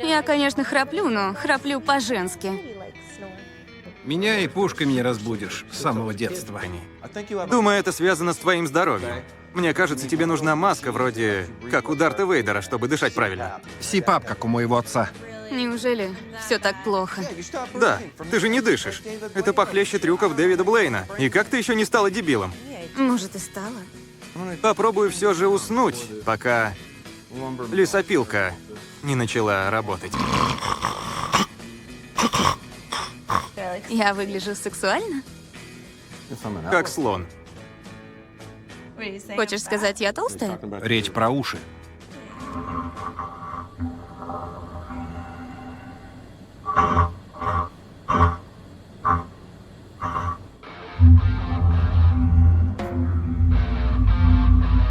Я, конечно, храплю, но храплю по-женски. Меня и пушками не разбудишь с самого детства. Думаю, это связано с твоим здоровьем. Мне кажется, тебе нужна маска вроде как у Дарта Вейдера, чтобы дышать правильно. Сипап, как у моего отца. Неужели все так плохо? Да, ты же не дышишь. Это похлеще трюков Дэвида Блейна. И как ты еще не стала дебилом? Может, и стало? Попробую все же уснуть, пока лесопилка не начала работать. Я выгляжу сексуально? Как слон. Хочешь сказать, я толстая? Речь про уши.